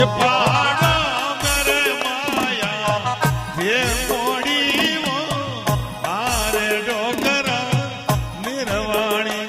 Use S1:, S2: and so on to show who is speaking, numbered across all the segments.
S1: ये पाड़ा मेरे माया ये मोड़ी वो आरे डोकरा निर्वाणी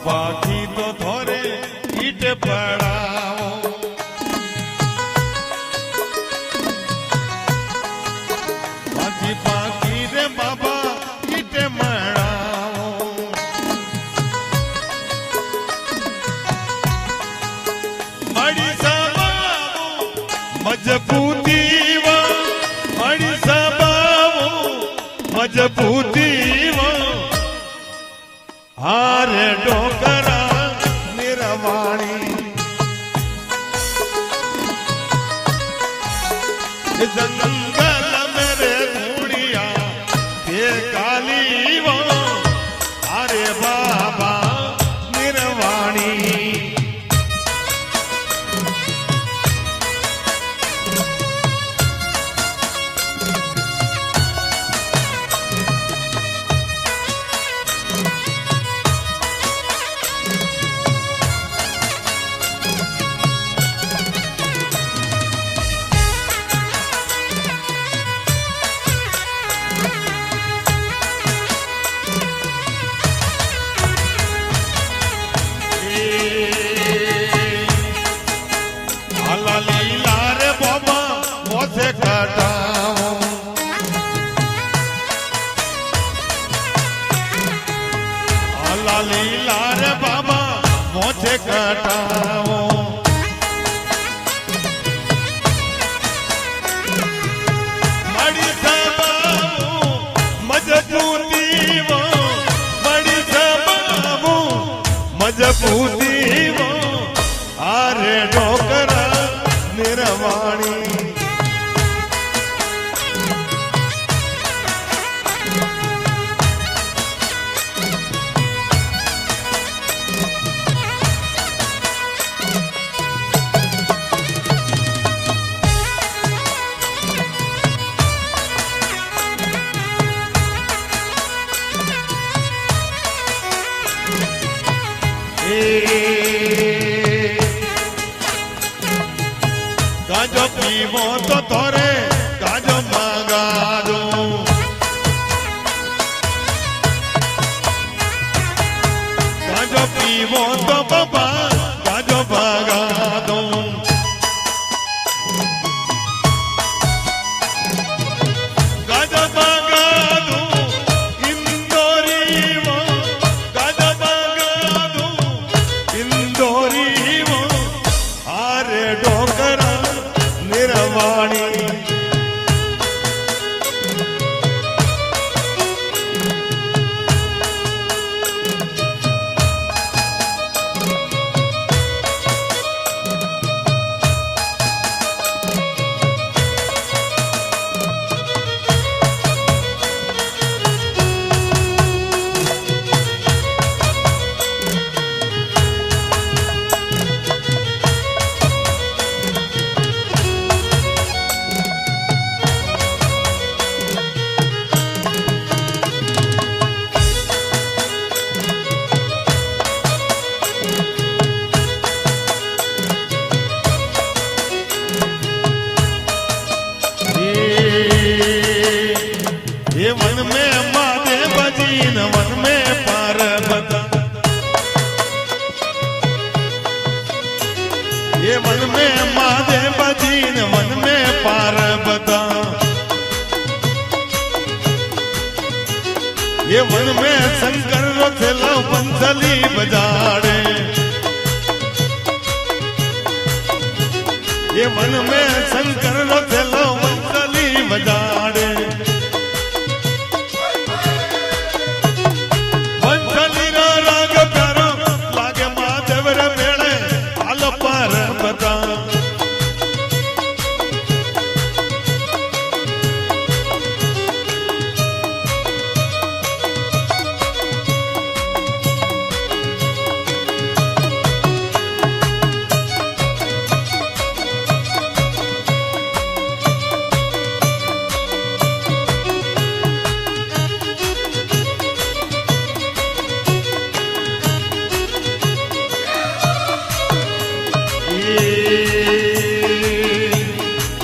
S1: पाखी तो थोरे ईट पड़ाओ पाखी पाखी रे बाबा ईट मड़ाओ मड़ी सबाओ मजबूती वो मड़ी सबाओ मजबूती वो हारे डोकरा निर्वाणी जंगल मेरे धूड़िया ये काली वो हारे बाबा निर्वाणी लीला रे बाबा मोछे कटाओ मड़ी सबाओ मजबूती वो मड़ी सबाओ मजबूती वो आरे डोकरा निर्वाणी गाजो पीवो तो तोरे गाजो मांगा दो गाजो पीवो तो बाबा गाजो मांगा दो गाजो मांगा दो इंदौरी वो गाजो मांगा दो इंदौरी वो आरे डोकरा निर्वाणी ये वन में महादेव जी न वन में पार्वती ये वन में महादेव जी न वन में पार्वती ये वन में शंकर रोथेला बंसली बजाड़े ये वन में शंकर रोथेला बंसली बजाड़े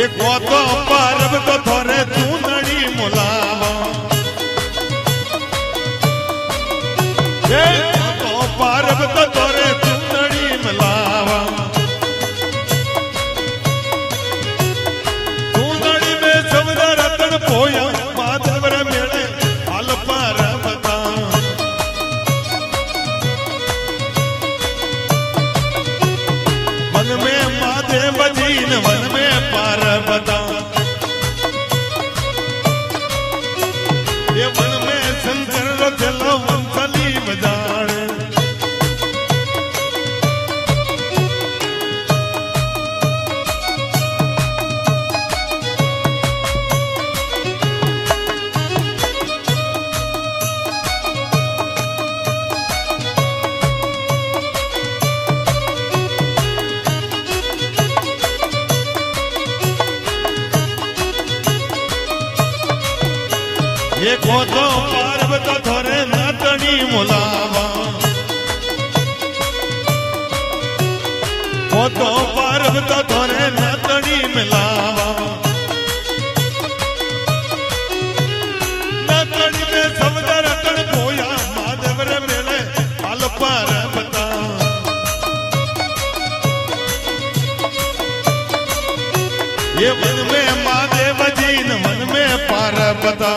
S1: ये को तो पारब तो थोरे चूंदड़ी मुलावा ये को तो पारब तो थोरे चूंदड़ी मिलावा चूंदड़ी में सबदा रतन पोया माधव रे मेले हाल पारब ता वन में माधव बजीन वन में पार्वता ये वन में शंकर रो चलो वंसली बजाड़ ये को तो पार्वत थोरे नातनी मुलावा को तो पार्वत थोरे नातनी मिलावा नातनी में सबदा रतन पोया माधव रे मेले हाल पार्वता ये वन में महादेव जीन वन में पार्वता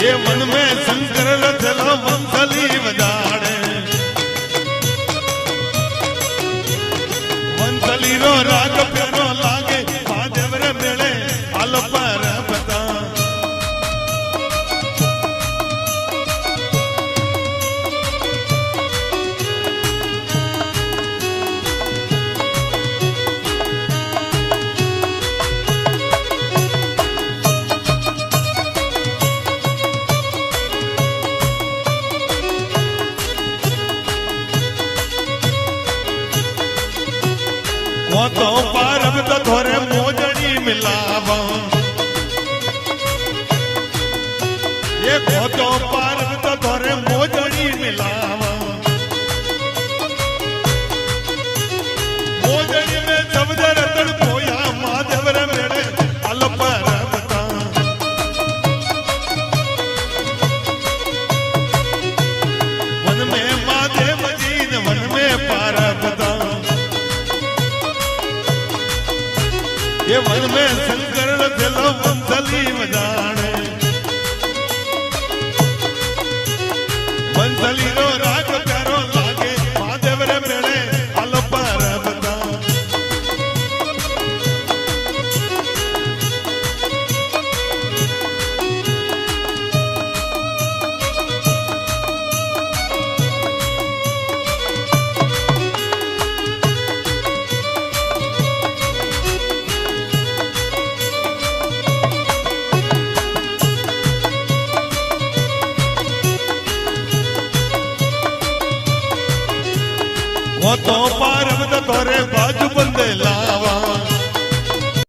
S1: ये वन में शंकर चलो वंसली बजाड़े वंसली रो राग प्यारो लागे महादेव रे मेले हाल पार्वता वो तो पारब तो थोरे मोजड़ी मिलावा ये को तो पारब तो थोरे मोजड़ी मिलावा मोजड़ी में शब्द रतन पोया माधव रे मेरे हाल पार्वता वन में महादेव जीन वन में पार्वता ये वन में शंकर चलो वंसली बजाड़े वंसली रो राग प्यारो लागे महादेव रे मेले हाल पार्वता वो तो पार्वत थोरे